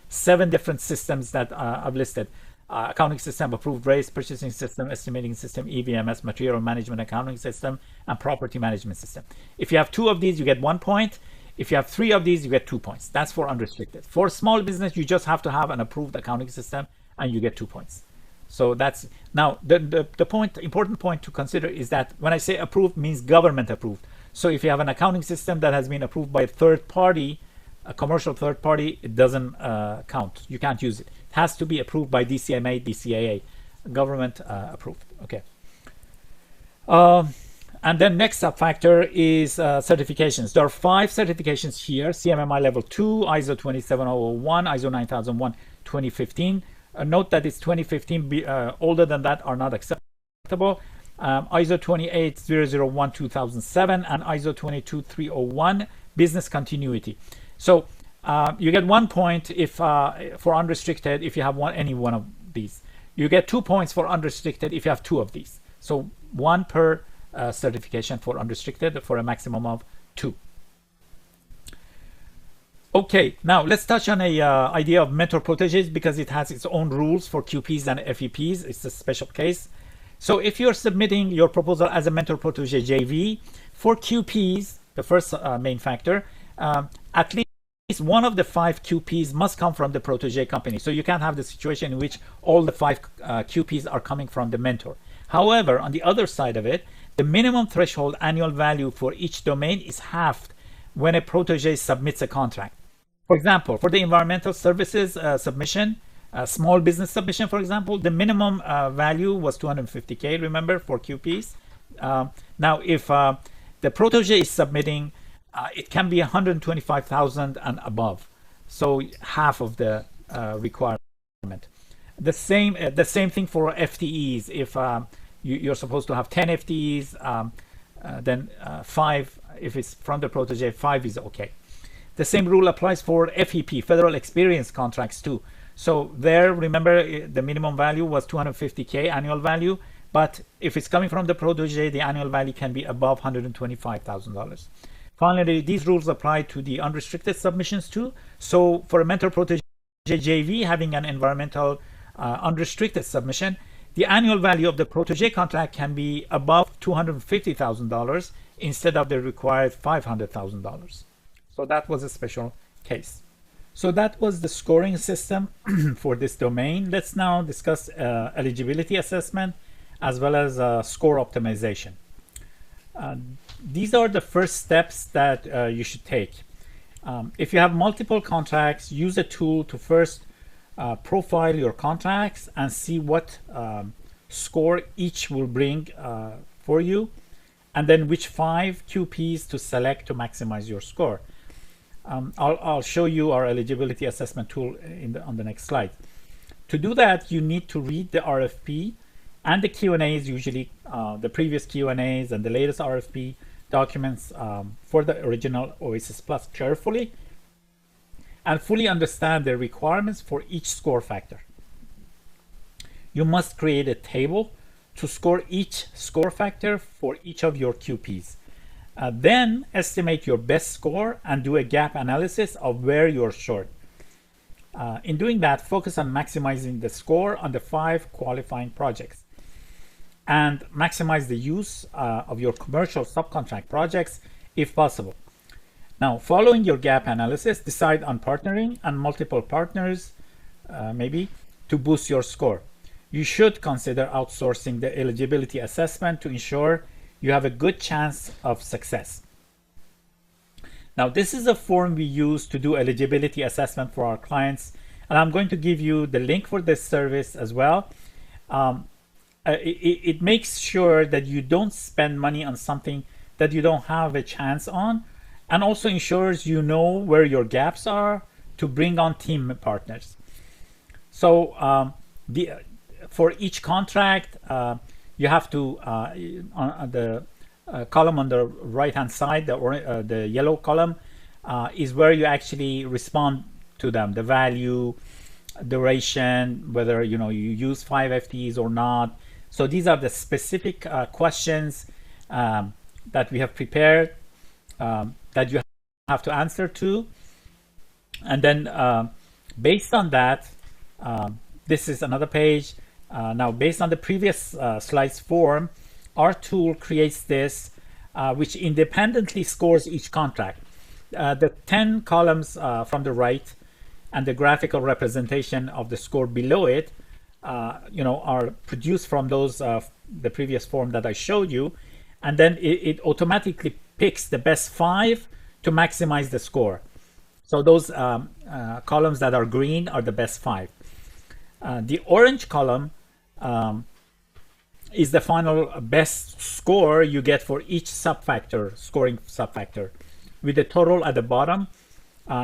B: 7 different systems that I've listed. Accounting system, approved rates, purchasing system, estimating system, EVMS, material management accounting system, and property management system. If you have 2 of these, you get 1 point. If you have 3 of these, you get 2 points. That's for unrestricted. For small business, you just have to have an approved accounting system and you get 2 points. So that's now the important point to consider is that when I say approved means government approved. So if you have an accounting system that has been approved by a third party, a commercial third party, it doesn't count. You can't use it. It has to be approved by DCMA, DCAA, government approved. Okay. And then next subfactor is certifications. There are 5 certifications here: CMMI Level 2, ISO 27001, ISO 9001, 2015. Note that it's 2015. Older than that are not acceptable. ISO 28001 2007 and ISO 22301 business continuity. So you get 1 point if for unrestricted if you have any one of these. You get 2 points for unrestricted if you have 2 of these. So 1 per certification for unrestricted for a maximum of 2. Okay, now let's touch on a idea of mentor proteges because it has its own rules for QPs and FEPs. It's a special case. So if you're submitting your proposal as a mentor protege JV for QPs, the first main factor, at least one of the 5 QPs must come from the protege company. So you can't have the situation in which all the 5 QPs are coming from the mentor. However, on the other side of it, the minimum threshold annual value for each domain is halved when a protege submits a contract. For example, for the environmental services submission, small business submission, for example, the minimum value was 250K, remember, for QPs. Now, if the protege is submitting, it can be 125,000 and above, so half of the requirement. The same thing for FTEs. If you're supposed to have 10 FTEs, then 5, if it's from the protege, 5 is okay. The same rule applies for FEP, federal experience contracts too. So there, remember, the minimum value was 250K annual value, but if it's coming from the protege, the annual value can be above $125,000. Finally, these rules apply to the unrestricted submissions too. So for a mentor protege JV having an environmental unrestricted submission, the annual value of the protege contract can be above $250,000 instead of the required $500,000. So that was a special case. So that was the scoring system for this domain. Let's now discuss eligibility assessment as well as score optimization. These are the first steps that you should take. If you have multiple contracts, use a tool to first profile your contracts and see what score each will bring for you, and then which 5 QPs to select to maximize your score. I'll show you our eligibility assessment tool on the next slide. To do that, you need to read the RFP and the Q&As, usually the previous Q&As and the latest RFP documents for the original OASIS Plus carefully and fully understand the requirements for each score factor. You must create a table to score each score factor for each of your QPs. Then estimate your best score and do a gap analysis of where you're short. In doing that, focus on maximizing the score on the 5 qualifying projects and maximize the use of your commercial subcontract projects if possible. Now, following your gap analysis, decide on partnering and multiple partners, maybe, to boost your score. You should consider outsourcing the eligibility assessment to ensure you have a good chance of success. Now, this is a form we use to do eligibility assessment for our clients, and I'm going to give you the link for this service as well. It makes sure that you don't spend money on something that you don't have a chance on, and also ensures you know where your gaps are to bring on team partners. So for each contract, you have to, on the column on the right-hand side, the yellow column, is where you actually respond to them, the value, duration, whether you use 5 FTEs or not. So these are the specific questions that we have prepared that you have to answer to. And then based on that, this is another page. Now, based on the previous slides form, our tool creates this, which independently scores each contract. The 10 columns from the right and the graphical representation of the score below it, are produced from those the previous form that I showed you, and then it automatically picks the best 5 to maximize the score. So those columns that are green are the best 5. The orange column is the final best score you get for each subfactor, scoring subfactor, with the total at the bottom.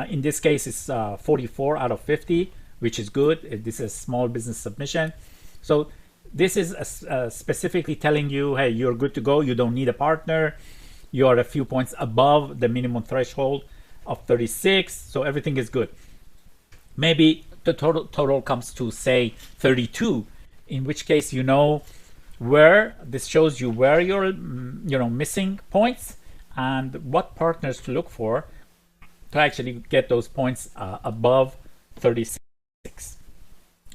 B: In this case, it's 44 out of 50, which is good. This is a small business submission. So this is specifically telling you, hey, you're good to go. You don't need a partner. You are a few points above the minimum threshold of 36. So everything is good. Maybe the total comes to, say, 32, in which case where this shows you where you're missing points and what partners to look for to actually get those points above 36.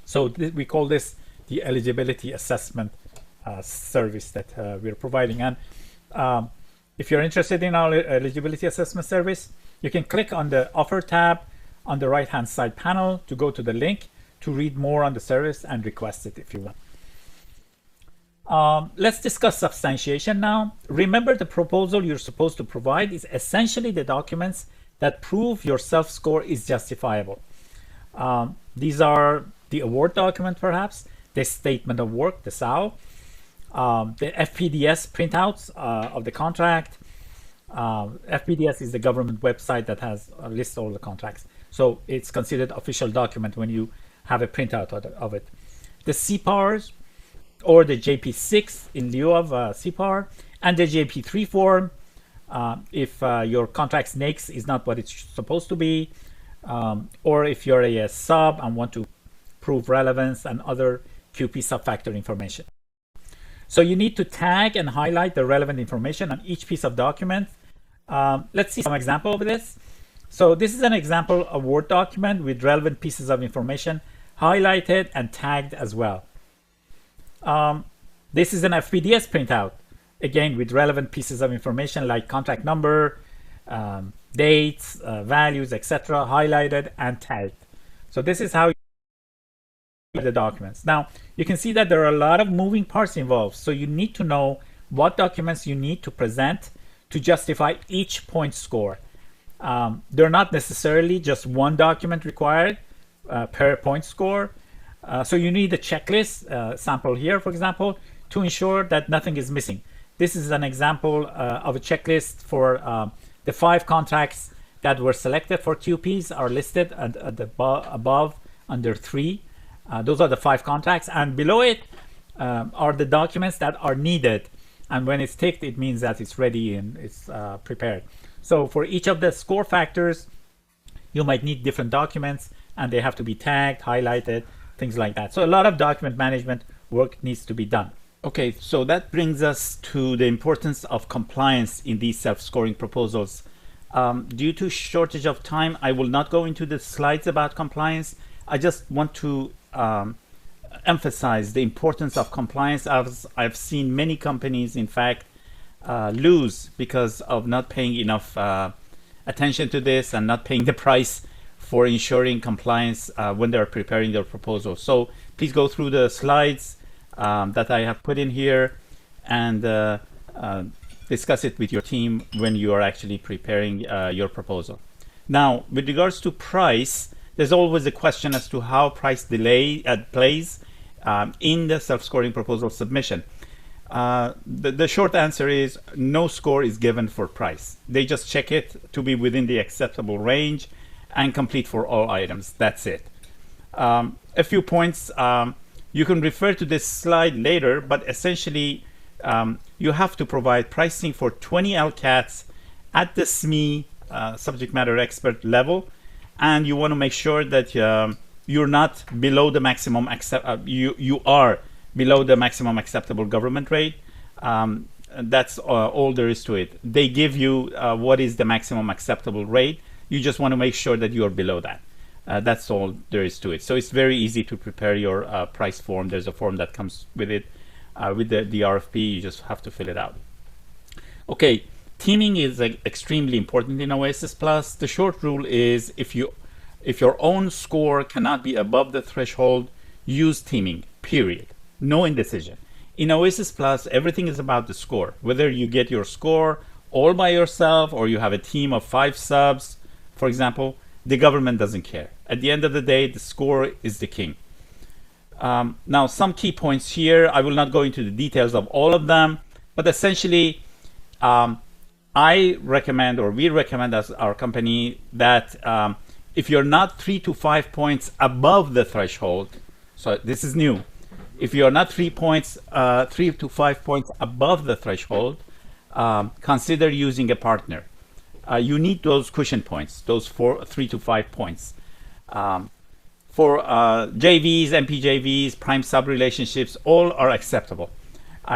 B: So we call this the eligibility assessment service that we're providing. And if you're interested in our eligibility assessment service, you can click on the offer tab on the right hand side panel to go to the link to read more on the service and request it if you want. Let's discuss substantiation now. Remember, the proposal you're supposed to provide is essentially the documents that prove your self-score is justifiable. These are the award document, perhaps, the statement of work, the SAO, the FPDS printouts of the contract. FPDS is the government website that has lists all the contracts. So it's considered official document when you have a printout of it. The CPARs, or the JP6 in lieu of CPAR, and the JP3 form if your contract's NAICS is not what it's supposed to be, or if you're a sub and want to prove relevance and other QP subfactor information. So you need to tag and highlight the relevant information on each piece of document. Let's see some example of this. So this is an example of Word document with relevant pieces of information highlighted and tagged as well. This is an FPDS printout, again with relevant pieces of information like contract number, dates, values, etc., highlighted and tagged. So this is how you the documents. Now you can see that there are a lot of moving parts involved, so you need to know what documents you need to present to justify each point score. They're not necessarily just one document required per point score. So you need a checklist, sample here, for example, to ensure that nothing is missing. This is an example of a checklist for the 5 contracts that were selected for QPs are listed at the above under 3. Those are the 5 contracts, and below it are the documents that are needed. And when it's ticked, it means that it's ready and it's prepared. So for each of the score factors, you might need different documents, and they have to be tagged, highlighted, things like that. So a lot of document management work needs to be done. Okay, so that brings us to the importance of compliance in these self-scoring proposals. Due to shortage of time, I will not go into the slides about compliance. I just want to emphasize the importance of compliance. I've seen many companies, in fact, lose because of not paying enough attention to this and not paying the price for ensuring compliance when they're preparing their proposal. So please go through the slides that I have put in here and discuss it with your team when you are actually preparing your proposal. Now, with regards to price, there's always a question as to how price delay plays in the self-scoring proposal submission. The short answer is no score is given for price. They just check it to be within the acceptable range and complete for all items. That's it. A few points. You can refer to this slide later, but essentially you have to provide pricing for 20 LCATs at the SME subject matter expert level, and you want to make sure that you're not below the maximum you are below the maximum acceptable government rate. That's all there is to it. They give you what is the maximum acceptable rate. You just want to make sure that you are below that. That's all there is to it. So it's very easy to prepare your price form. There's a form that comes with it, with the RFP. You just have to fill it out. Okay, teaming is extremely important in OASIS Plus. The short rule is if your own score cannot be above the threshold, use teaming, period. No indecision. In OASIS Plus, everything is about the score. Whether you get your score all by yourself or you have a team of 5 subs, for example, the government doesn't care. At the end of the day, the score is the king. Now, some key points here. I will not go into the details of all of them, but essentially, I recommend, or we recommend as our company, that if you're not 3 to 5 points above the threshold, so this is new. If you're not 3 to 5 points above the threshold, consider using a partner. You need those cushion points, those 3 to 5 points. For JVs, MPJVs, prime sub relationships, all are acceptable.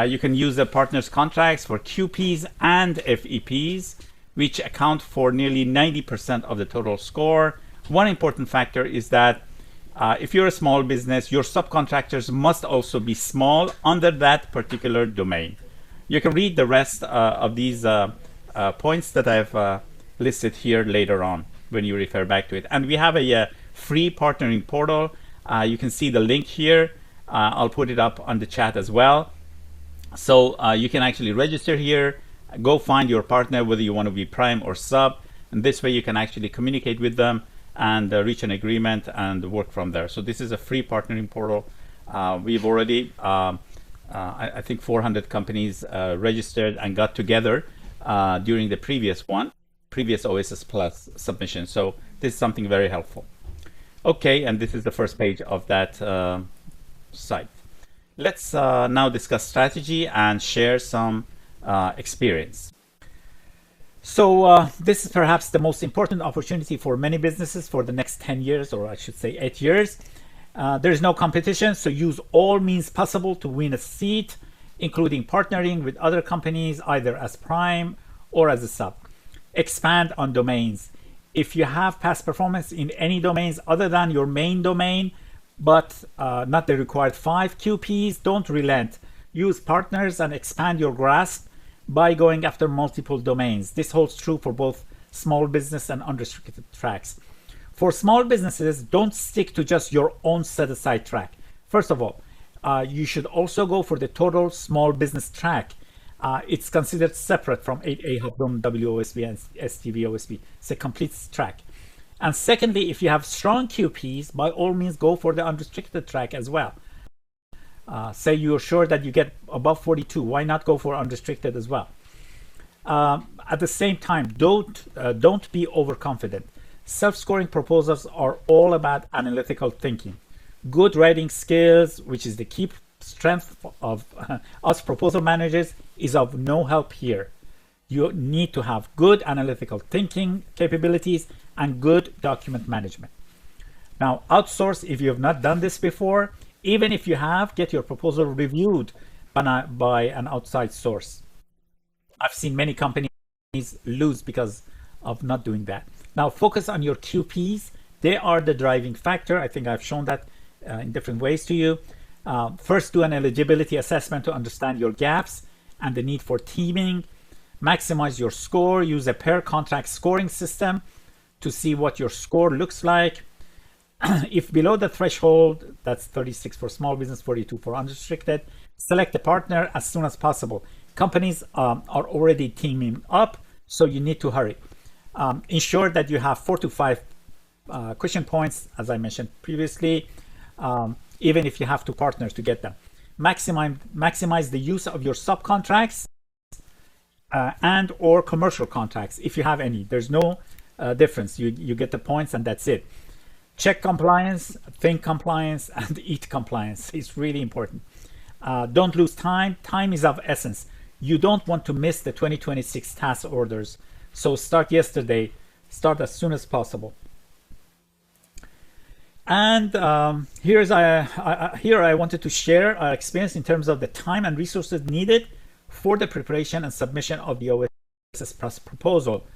B: You can use the partners contracts for QPs and FEPs, which account for nearly 90% of the total score. One important factor is that if you're a small business, your subcontractors must also be small under that particular domain. You can read the rest of these points that I've listed here later on when you refer back to it. And we have a free partnering portal. You can see the link here. I'll put it up on the chat as well. So you can actually register here, go find your partner, whether you want to be prime or sub, and this way you can actually communicate with them and reach an agreement and work from there. So this is a free partnering portal. We've already, I think 400 companies registered and got together during the previous OASIS Plus submission. So this is something very helpful. Okay, and this is the first page of that site. Let's now discuss strategy and share some experience. So this is perhaps the most important opportunity for many businesses for the next 10 years, or I should say 8 years. There is no competition, so use all means possible to win a seat, including partnering with other companies, either as prime or as a sub. Expand on domains. If you have past performance in any domains other than your main domain, but not the required 5 QPs, don't relent. Use partners and expand your grasp by going after multiple domains. This holds true for both small business and unrestricted tracks. For small businesses, don't stick to just your own set-aside track. First of all, you should also go for the total small business track. It's considered separate from 8A HubDom WOSB and STV OSB. It's a complete track. And secondly, if you have strong QPs, by all means go for the unrestricted track as well. Say you're sure that you get above 42, why not go for unrestricted as well? At the same time, don't be overconfident. Self-scoring proposals are all about analytical thinking. Good writing skills, which is the key strength of us proposal managers, is of no help here. You need to have good analytical thinking capabilities and good document management. Now, outsource if you have not done this before. Even if you have, get your proposal reviewed by an outside source. I've seen many companies lose because of not doing that. Now, focus on your QPs. They are the driving factor. I think I've shown that in different ways to you. First, do an eligibility assessment to understand your gaps and the need for teaming. Maximize your score. Use a per contract scoring system to see what your score looks like. If below the threshold, that's 36 for small business, 42 for unrestricted, select a partner as soon as possible. Companies are already teaming up, so you need to hurry. Ensure that you have 4 to 5 cushion points, as I mentioned previously, even if you have to partner to get them. Maximize the use of your subcontracts and or commercial contracts, if you have any. There's no difference. You get the points and that's it. Check compliance, think compliance, and eat compliance. It's really important. Don't lose time. Time is of essence. You don't want to miss the 2026 task orders. So start yesterday. Start as soon as possible. And here I wanted to share our experience in terms of the time and resources needed for the preparation and submission of the OASIS Plus proposal.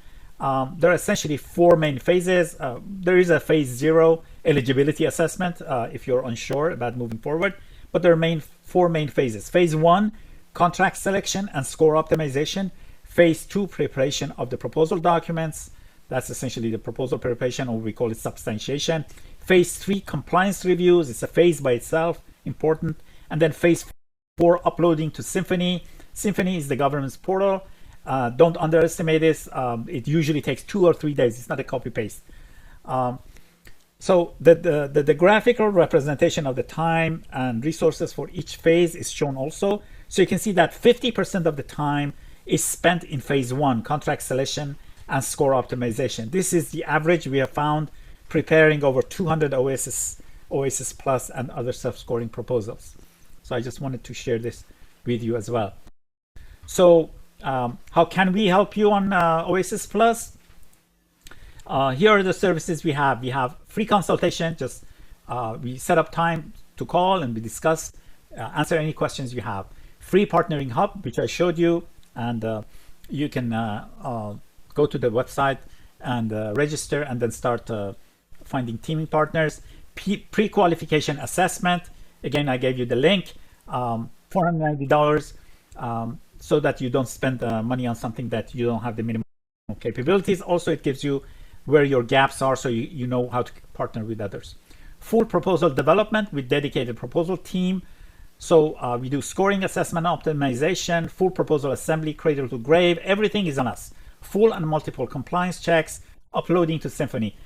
B: There are essentially four main phases. There is a phase 0 eligibility assessment if you're unsure about moving forward, but there are four main phases. Phase 1, contract selection and score optimization. Phase 2, preparation of the proposal documents. That's essentially the proposal preparation, or we call it substantiation. Phase 3, compliance reviews. It's a phase by itself, important. And then phase 4, uploading to Symphony. Symphony is the government's portal. Don't underestimate this. It usually takes 2 or 3 days. It's not a copy paste. So the graphical representation of the time and resources for each phase is shown also. So you can see that 50% of the time is spent in phase 1, contract selection and score optimization. This is the average we have found preparing over 200 OASIS Plus and other self-scoring proposals. So I just wanted to share this with you as well. So how can we help you on OASIS Plus? Here are the services we have. We have free consultation. Just we set up time to call and we discuss, answer any questions you have. Free partnering hub, which I showed you, and you can go to the website and register and then start finding teaming partners. Pre-qualification assessment. Again, I gave you the link, $490, so that you don't spend money on something that you don't have the minimum capabilities. Also, it gives you where your gaps are, so you know how to partner with others. Full proposal development with dedicated proposal team. So we do scoring, assessment, optimization, full proposal assembly, cradle to grave. Everything is on us. Full and multiple compliance checks, uploading to Symphony.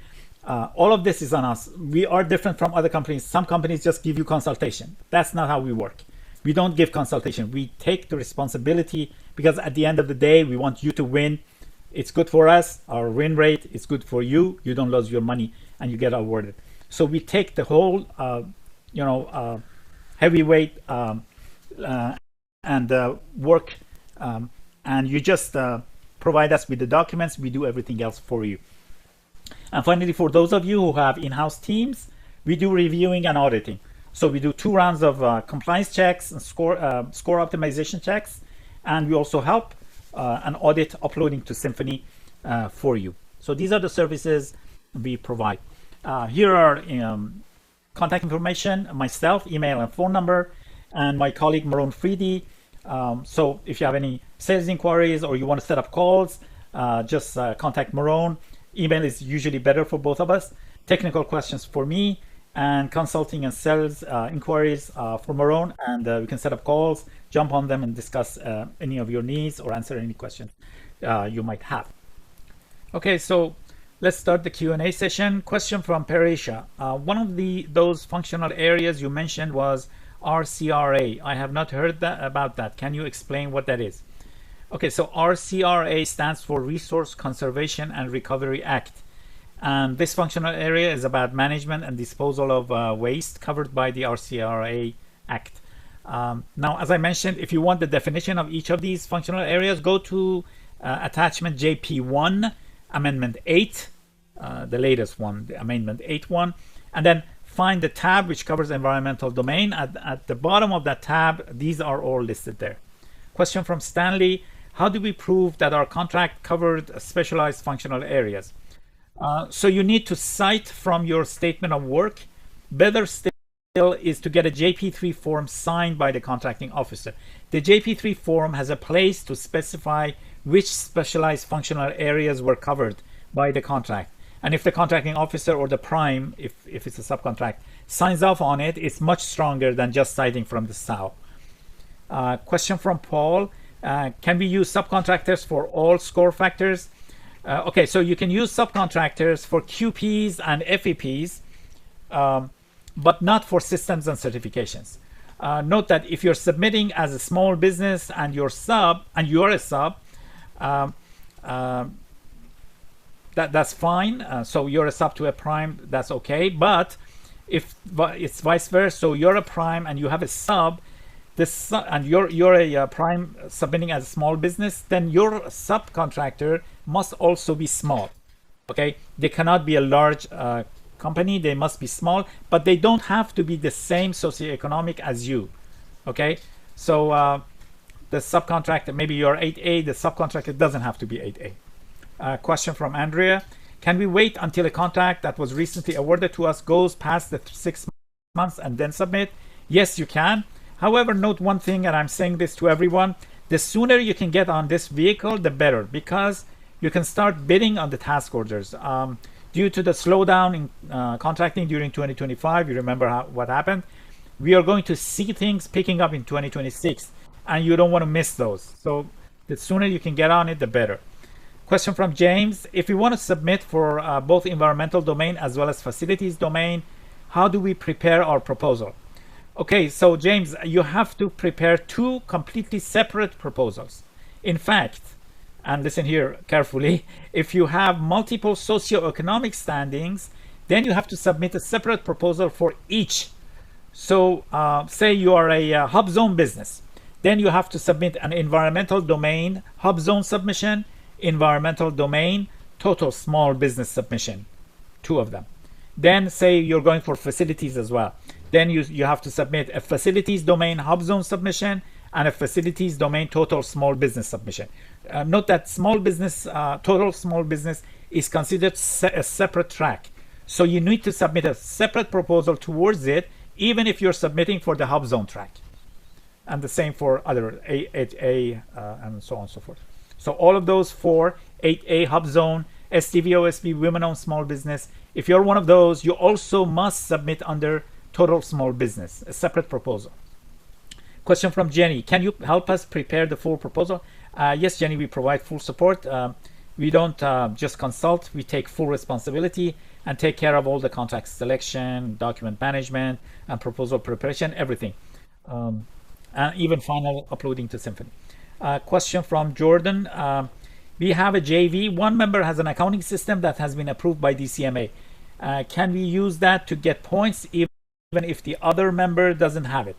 B: All of this is on us. We are different from other companies. Some companies just give you consultation. That's not how we work. We don't give consultation. We take the responsibility, because at the end of the day, we want you to win. It's good for us. Our win rate is good for you. You don't lose your money and you get awarded. So we take the whole, heavyweight and work, and you just provide us with the documents. We do everything else for you. And finally, for those of you who have in-house teams, we do reviewing and auditing. So we do 2 rounds of compliance checks and score optimization checks, and we also help and audit uploading to Symphony for you. So these are the services we provide. Here are contact information, myself, email and phone number, and my colleague Maron Freedy. So if you have any sales inquiries or you want to set up calls, just contact Maron. Email is usually better for both of us. Technical questions for me, and consulting and sales inquiries for Maron, and we can set up calls, jump on them and discuss any of your needs or answer any questions you might have. Okay, so let's start the Q&A session. Question from Parisha. One of those functional areas you mentioned was RCRA. I have not heard about that. Can you explain what that is? Okay, so RCRA stands for Resource Conservation and Recovery Act. And this functional area is about management and disposal of waste covered by the RCRA Act. Now, as I mentioned, if you want the definition of each of these functional areas, go to attachment JP1, Amendment 8, the latest one, the Amendment 8 one, and then find the tab which covers environmental domain. At the bottom of that tab, these are all listed there. Question from Stanley. How do we prove that our contract covered specialized functional areas? So you need to cite from your statement of work. Better still is to get a JP3 form signed by the contracting officer. The JP3 form has a place to specify which specialized functional areas were covered by the contract. And if the contracting officer or the prime, if it's a subcontract, signs off on it, it's much stronger than just citing from the SAO. Question from Paul. Can we use subcontractors for all score factors? Okay, so you can use subcontractors for QPs and FEPs, but not for systems and certifications. Note that if you're submitting as a small business and you're a sub, that's fine. So you're a sub to a prime, that's okay. But if it's vice versa, so you're a prime and you have a sub, and you're a prime submitting as a small business, then your subcontractor must also be small. Okay, they cannot be a large company, they must be small, but they don't have to be the same socioeconomic as you. Okay, so the subcontractor, maybe you're 8A, the subcontractor doesn't have to be 8A. Question from Andrea. Can we wait until a contract that was recently awarded to us goes past the 6 months and then submit? Yes, you can. However, note one thing, and I'm saying this to everyone, the sooner you can get on this vehicle, the better, because you can start bidding on the task orders. Due to the slowdown in contracting during 2025, you remember what happened? We are going to see things picking up in 2026, and you don't want to miss those. So the sooner you can get on it, the better. Question from James. If we want to submit for both environmental domain as well as facilities domain, how do we prepare our proposal? Okay, so James, you have to prepare two completely separate proposals. In fact, and listen here carefully, if you have multiple socioeconomic standings, then you have to submit a separate proposal for each. So say you are a hub zone business, then you have to submit an environmental domain hub zone submission, environmental domain total small business submission, two of them. Then say you're going for facilities as well, then you have to submit a facilities domain hub zone submission and a facilities domain total small business submission. Note that small business, total small business is considered a separate track. So you need to submit a separate proposal towards it, even if you're submitting for the hub zone track. And the same for other 8A and so on and so forth. So all of those for 8A hub zone, STV, OSB, women-owned small business, if you're one of those, you also must submit under total small business, a separate proposal. Question from Jenny. Can you help us prepare the full proposal? Yes, Jenny, we provide full support. We don't just consult, we take full responsibility and take care of all the contract selection, document management, and proposal preparation, everything. And even final uploading to Symphony. Question from Jordan. We have a JV. One member has an accounting system that has been approved by DCMA. Can we use that to get points even if the other member doesn't have it?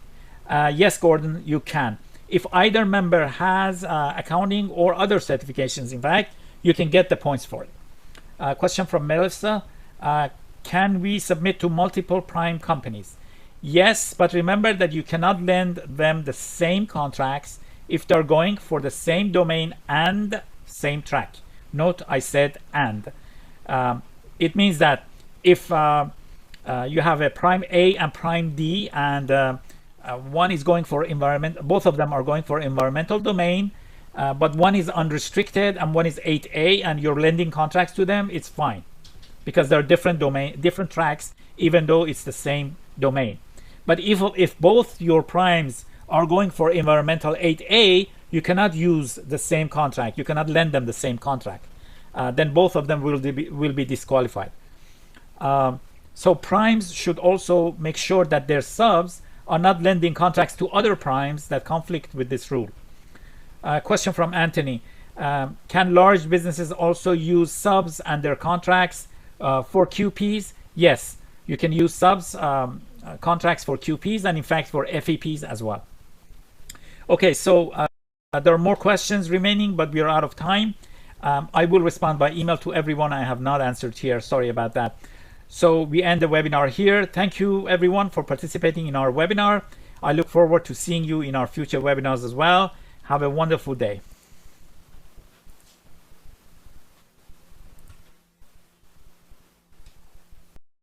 B: Yes, Gordon, you can. If either member has accounting or other certifications, in fact, you can get the points for it. Question from Melissa. Can we submit to multiple prime companies? Yes, but remember that you cannot lend them the same contracts if they're going for the same domain and same track. Note I said and. It means that if you have a prime A and prime D, and one is going for environment, both of them are going for environmental domain, but one is unrestricted and one is 8A, and you're lending contracts to them, it's fine because they're different domain, different tracks, even though it's the same domain. But if both your primes are going for environmental 8A, you cannot use the same contract. You cannot lend them the same contract. Then both of them will be disqualified. So primes should also make sure that their subs are not lending contracts to other primes that conflict with this rule. Question from Anthony. Can large businesses also use subs and their contracts for QPs? Yes, you can use subs contracts for QPs and in fact for FEPs as well. Okay, so there are more questions remaining, but we are out of time. I will respond by email to everyone I have not answered here. Sorry about that. So we end the webinar here. Thank you everyone for participating in our webinar. I look forward to seeing you in our future webinars as well. Have a wonderful day.